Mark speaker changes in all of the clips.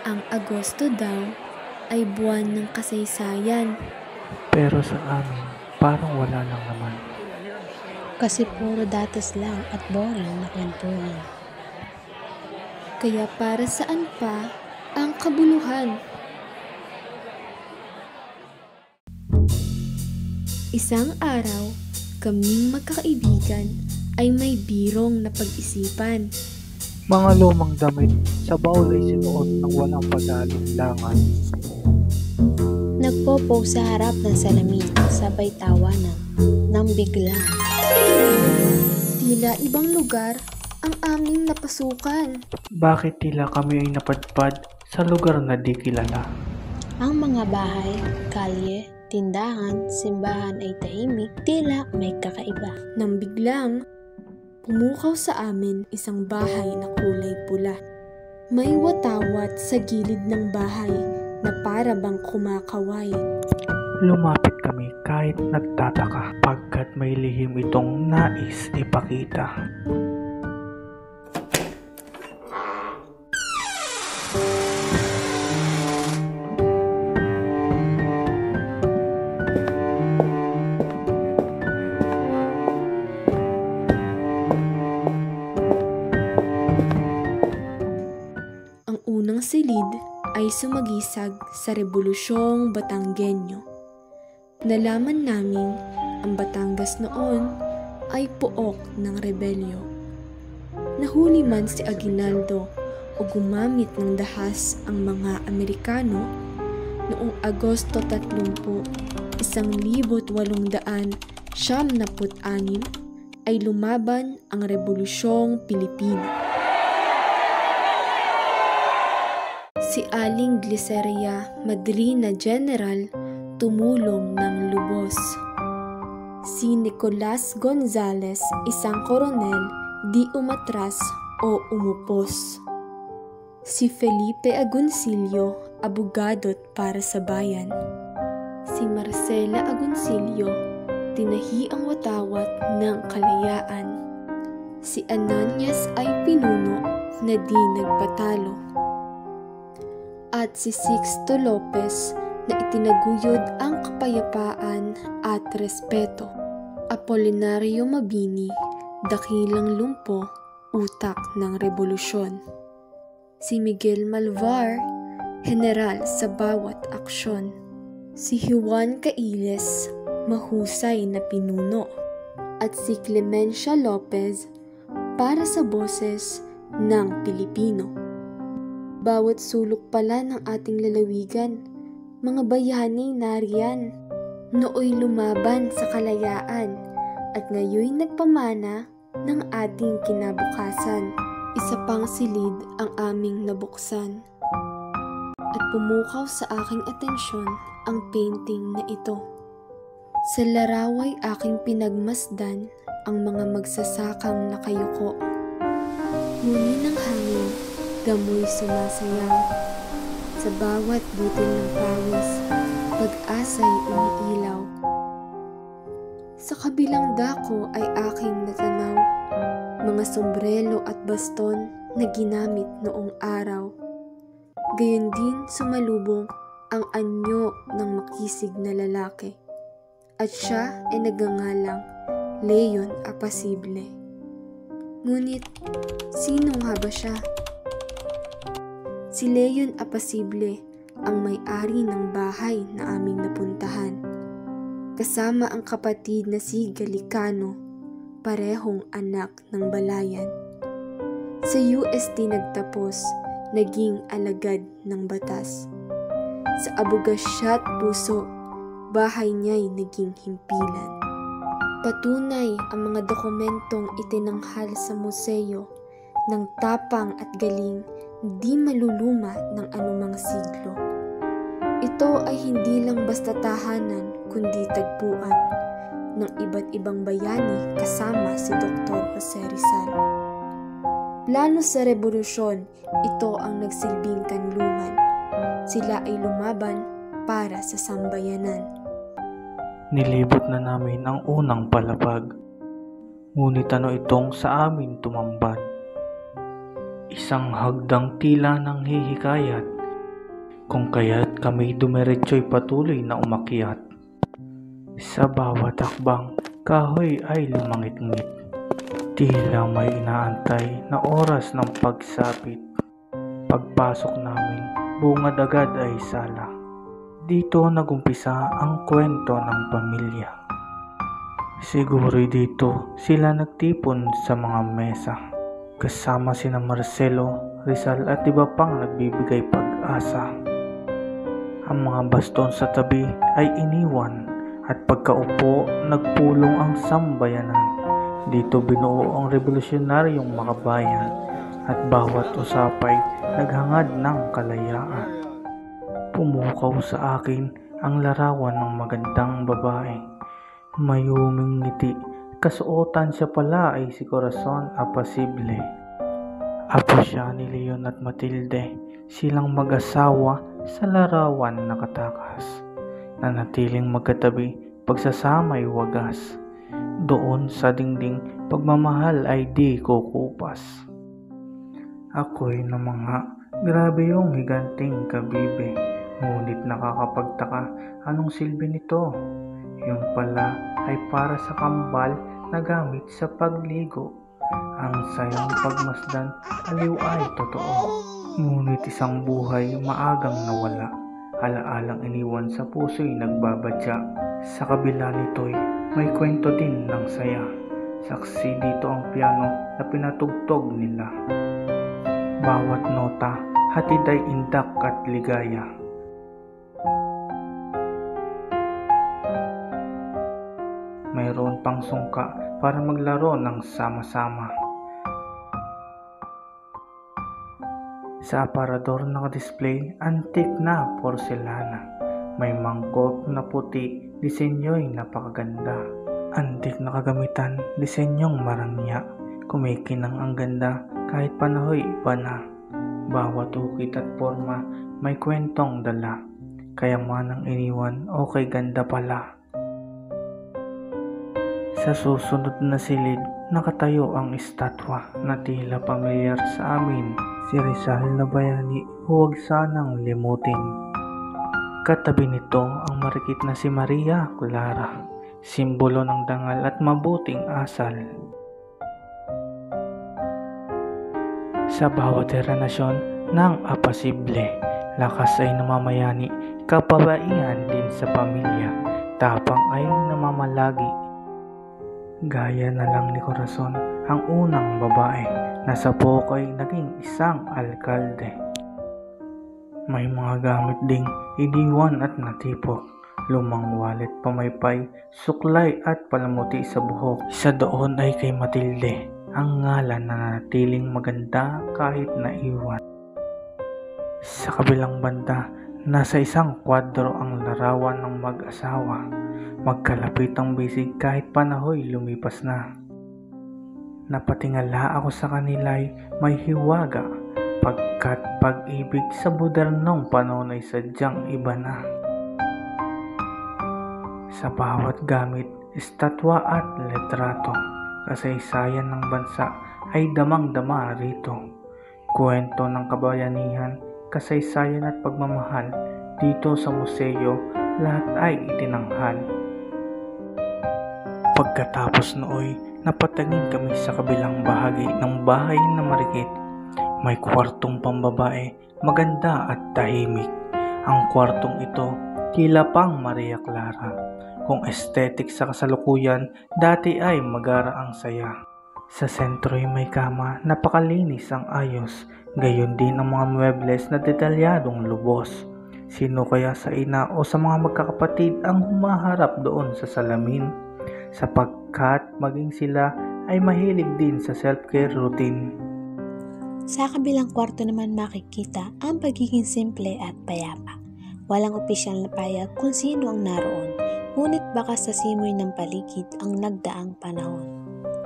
Speaker 1: Ang Agosto daw ay buwan ng kasaysayan.
Speaker 2: Pero sa amin, parang wala lang naman.
Speaker 3: Kasi puro datos lang at boring na kwentuhan.
Speaker 1: Kaya para saan pa ang kabuluhan? Isang araw, kaming magkakaibigan ay may birong na pag-isipan.
Speaker 2: Mga lumang damit sa baul ay sinuot ng walang pag-aalinlangan.
Speaker 3: Nagpo-pose sa harap ng salamin, sabay tawanan nang bigla.
Speaker 1: Tila ibang lugar ang aming napasukan.
Speaker 2: Bakit tila kami ay napadpad sa lugar na di kilala?
Speaker 3: Ang mga bahay, kalye, tindahan, simbahan ay tahimik, tila may kakaiba.
Speaker 1: Nang biglang, pumukaw sa amin isang bahay na kulay pula. May watawat sa gilid ng bahay na para bang kumakaway.
Speaker 2: Lumapit kami kahit nagtataka pagkat may lihim itong nais ipakita.
Speaker 1: Ang unang silid ay sumagisag sa Rebolusyong Batanggenyo. Nalaman naming ang Batangas noon ay pook ng rebelyo. Nahuli man si Aguinaldo o gumamit ng dahas ang mga Amerikano noong Agosto 30, 1876 ay lumaban ang Rebolusyong Pilipino. Si Aling Gliceria Madrina General tumulong ng lubos. Si Nicolas Gonzales, isang koronel, di umatras o umupos. Si Felipe Agoncillo, abogadot para sa bayan. Si Marcela Agoncillo, tinahi ang watawat ng kalayaan. Si Ananias ay pinuno na di nagpatalo. At si Sixto Lopez na itinaguyod ang kapayapaan at respeto. Apolinario Mabini, dakilang lumpo, utak ng rebolusyon. Si Miguel Malvar, general sa bawat aksyon. Si Juan Cailes, mahusay na pinuno. At si Clemencia Lopez, para sa boses ng Pilipino. Bawat sulok pala ng ating lalawigan, mga bayani nariyan, nooy lumaban sa kalayaan at ngayoy nagpamana ng ating kinabukasan. Isa pang silid ang aming nabuksan at pumukaw sa aking atensyon ang painting na ito. Sa laraway aking pinagmasdan ang mga magsasakang nakayuko. Huni ng hangin, damoy sumasayaw. Sa bawat butil ng pawis, pag-asa'y umiilaw. Sa kabilang dako ay aking natanaw, mga sombrero at baston na ginamit noong araw. Gayon din sumalubong ang anyo ng makisig na lalaki. At siya ay nagngangalang Leon Apasible. Ngunit, sino nga ba siya? Si Leon Apasible ang may-ari ng bahay na aming napuntahan. Kasama ang kapatid na si Galicano, parehong anak ng balayan. Sa UST nagtapos, naging alagad ng batas. Sa abogasyat puso, bahay niya'y naging himpilan. Patunay ang mga dokumentong itinanghal sa museo ng tapang at galing di maluluma ng anumang siglo. Ito ay hindi lang basta tahanan kundi tagpuan ng iba't ibang bayani kasama si Dr. Jose Rizal. Plano sa rebolusyon, ito ang nagsilbing kanlungan. Sila ay lumaban para sa sambayanan.
Speaker 2: Nilibot na namin ang unang palapag. Ngunit ano itong sa amin tumambad? Isang hagdang tila ng hihikayat, kung kaya't kami dumiretso'y patuloy na umakyat. Sa bawat hakbang, kahoy ay lumangit-ngit. Tila may inaantay na oras ng pagsapit. Pagpasok namin, bungad agad ay sala. Dito nagumpisa ang kwento ng pamilya. Siguro'y dito sila nagtipon sa mga mesa. Kasama sina Marcelo, Rizal at iba pang nagbibigay pag-asa. Ang mga baston sa tabi ay iniwan at pagkaupo nagpulong ang sambayanan. Dito binuo ang revolusyonaryong makabayan at bawat usapay naghangad ng kalayaan. Pumukaw sa akin ang larawan ng magandang babae. Mayuming ngiti, kasuotan siya pala ay si Corazon Apacible. Apo siya ni Leon at Matilde, silang mag-asawa sa larawan na katakas. Nanatiling magkatabi, pagsasamay wagas. Doon sa dingding, pagmamahal ay di kukupas. Ako'y namangha, grabe yung higanting kabibe. Ngunit nakakapagtaka, anong silbi nito? Yung pala ay para sa kambal na gamit sa pagligo. Ang sayang pagmasdan, aliw ay totoo. Ngunit isang buhay maagang nawala. Alaalang iniwan sa puso'y nagbabadya. Sa kabila nito'y may kwento din ng saya. Saksi dito ang piano na pinatugtog nila. Bawat nota, hatid ay indak at ligaya. Mayroon pang sungka para maglaro ng sama-sama. Sa aparador naka-display, antik na porselana. May mangkok na puti, disenyo'y napakaganda. Antik na kagamitan, disenyong marangya. Kumikinang ang ganda, kahit panahoy iba na. Bawat ukit at forma, may kwentong dala. Kayamanang iniwan, okay ganda pala. Sa susunod na silid, nakatayo ang estatwa na tila pamilyar sa amin. Si Rizal na bayani, huwag sanang limutin. Katabi nito ang marikit na si Maria Clara, simbolo ng dangal at mabuting asal. Sa bawat heranasyon ng Apacible, lakas ay namamayani, kababaihan din sa pamilya, tapang ay namamalagi. Gaya na lang ni Corazon, ang unang babae na sa Pocoy naging isang alkalde. May mga gamit ding iniwan at natipok, lumang wallet, pamaypay, suklay at palamuti sa buhok. Isa doon ay kay Matilde, ang ngalan na nanatiling maganda kahit naiwan. Sa kabilang banda, nasa isang kwadro ang larawan ng mag-asawa. Magkalapit ang bisig kahit panahoy lumipas na. Napatingala ako sa kanila'y may hiwaga, pagkat pag-ibig sa modernong panahon ay sadyang iba na. Sa bawat gamit, estatwa at letrato, kasaysayan ng bansa ay damang-dama rito. Kwento ng kabayanihan, kasaysayan at pagmamahal, dito sa museo lahat ay itinanghal. Pagkatapos nooy, napatingin kami sa kabilang bahagi ng bahay na marikit. May kwartong pambabae, maganda at tahimik. Ang kwartong ito, tila pang Maria Clara. Kung aesthetic sa kasalukuyan, dati ay magara ang saya. Sa sentro'y may kama, napakalinis ang ayos. Gayon din ang mga muebles na detalyadong lubos. Sino kaya sa ina o sa mga magkakapatid ang humaharap doon sa salamin? Sapagkat maging sila ay mahilig din sa self-care routine.
Speaker 3: Sa kabilang kwarto naman makikita ang pagiging simple at payapa. Walang opisyal na payag kung sino ang naroon, ngunit baka sa simoy ng paligid ang nagdaang panahon.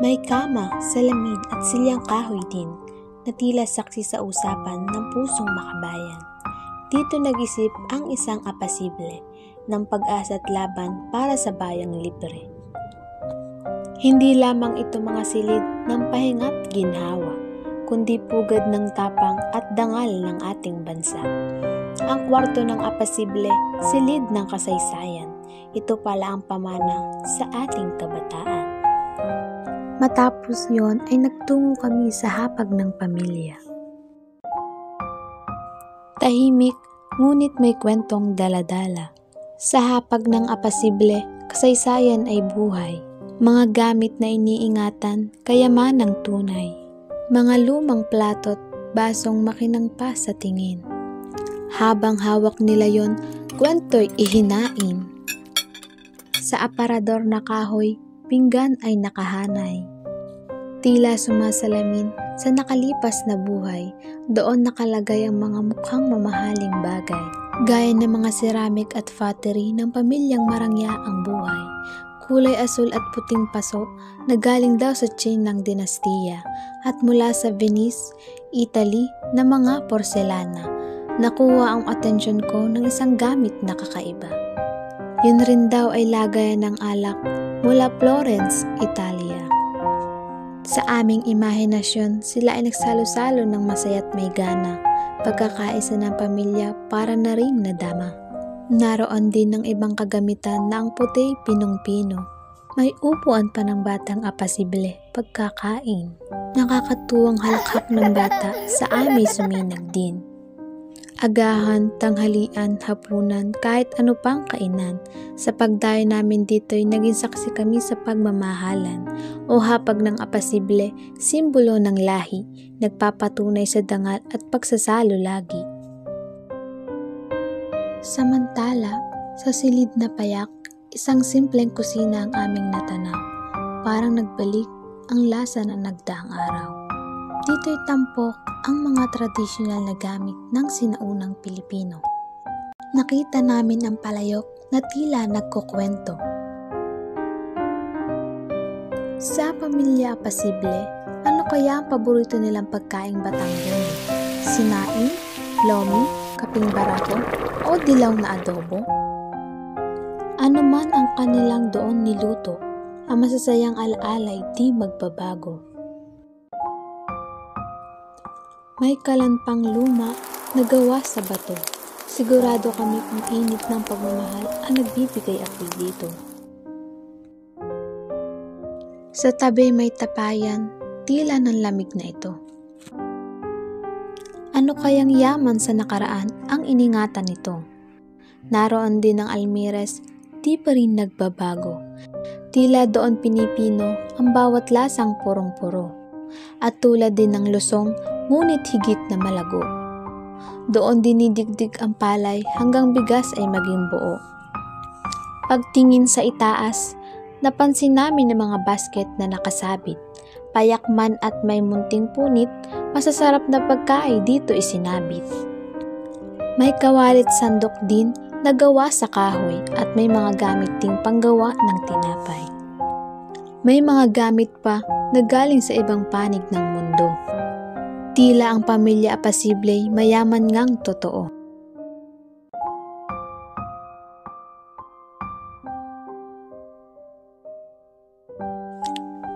Speaker 3: May kama, salamin at silyang kahoy din, na tila saksi sa usapan ng pusong makabayan. Dito nag-isip ang isang Apacible ng pag-asa at laban para sa bayang libre. Hindi lamang ito mga silid ng pahinga't ginhawa, kundi pugad ng tapang at dangal ng ating bansa. Ang kwarto ng apasible, silid ng kasaysayan. Ito pala ang pamana sa ating kabataan. Matapos yon ay nagtungo kami sa hapag ng pamilya. Tahimik, ngunit may kwentong daladala. Sa hapag ng apasible, kasaysayan ay buhay. Mga gamit na iniingatan, kayamanang tunay. Mga lumang plato't basong makinang pa sa tingin. Habang hawak nila yon, kwento'y ihinain. Sa aparador na kahoy, pinggan ay nakahanay. Tila sumasalamin sa nakalipas na buhay, doon nakalagay ang mga mukhang mamahaling bagay. Gaya ng mga ceramic at pottery ng pamilyang marangya ang buhay. Kulay asul at puting paso na galing daw sa chain ng dinastiya at mula sa Venice, Italy na mga porselana. Nakuha ang atensyon ko ng isang gamit na kakaiba. Yun rin daw ay lagayan ng alak mula Florence, Italia. Sa aming imahinasyon, sila ay nagsalo-salo ng masaya't may gana. Pagkakaisa ng pamilya para na rin nadama. Naroon din ng ibang kagamitan na ang puti pinong-pino. May upuan pa ng batang apasible pagkakain. Nakakatuwang halakhak ng bata sa aming suminag din. Agahan, tanghalian, hapunan, kahit ano pang kainan. Sa pagdayo namin dito'y naging saksi kami sa pagmamahalan o hapag ng apasible, simbolo ng lahi, nagpapatunay sa dangal at pagsasalo lagi. Samantala, sa silid na payak, isang simpleng kusina ang aming natanaw. Parang nagbalik ang lasa ng nagdaang araw. Dito'y tampok ang mga tradisyonal na gamit ng sinaunang Pilipino. Nakita namin ang palayok na tila nagkukwento. Sa pamilya apasible, ano kaya ang paborito nilang pagkaing Batanggano? Sinaing, lomi, kaping barako, o dilaw na adobo? Ano man ang kanilang doon niluto, ang masasayang alaala'y di magbabago. May kalampang luma na gawa sa bato. Sigurado kami ang init ng pagmamahal ang nagbibigay apoy dito. Sa tabi may tapayan, tila ng lamig na ito. Ano kayang yaman sa nakaraan ang iningatan nito? Naroon din ang almires, di pa rin nagbabago. Tila doon pinipino ang bawat lasang purong-puro. At tulad din ng lusong, ngunit higit na malago. Doon dinidigdig ang palay hanggang bigas ay maging buo. Pagtingin sa itaas, napansin namin ang mga basket na nakasabit. Payak man at may munting punit, masasarap na pagkain dito isinabit. May kawalit sandok din na gawa sa kahoy at may mga gamit ding panggawa ng tinapay. May mga gamit pa na galing sa ibang panig ng mundo. Tila ang pamilya apasible mayaman ngang totoo.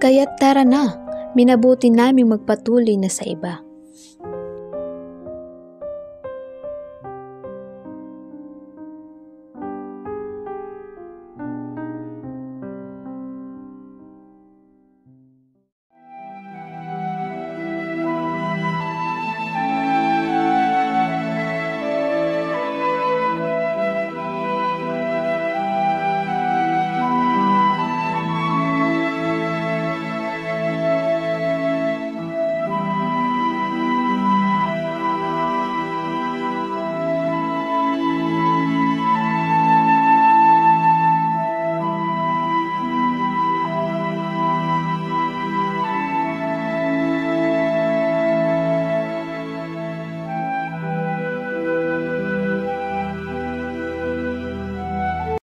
Speaker 3: Kaya't tara na, minabuti naming magpatuloy na sa iba.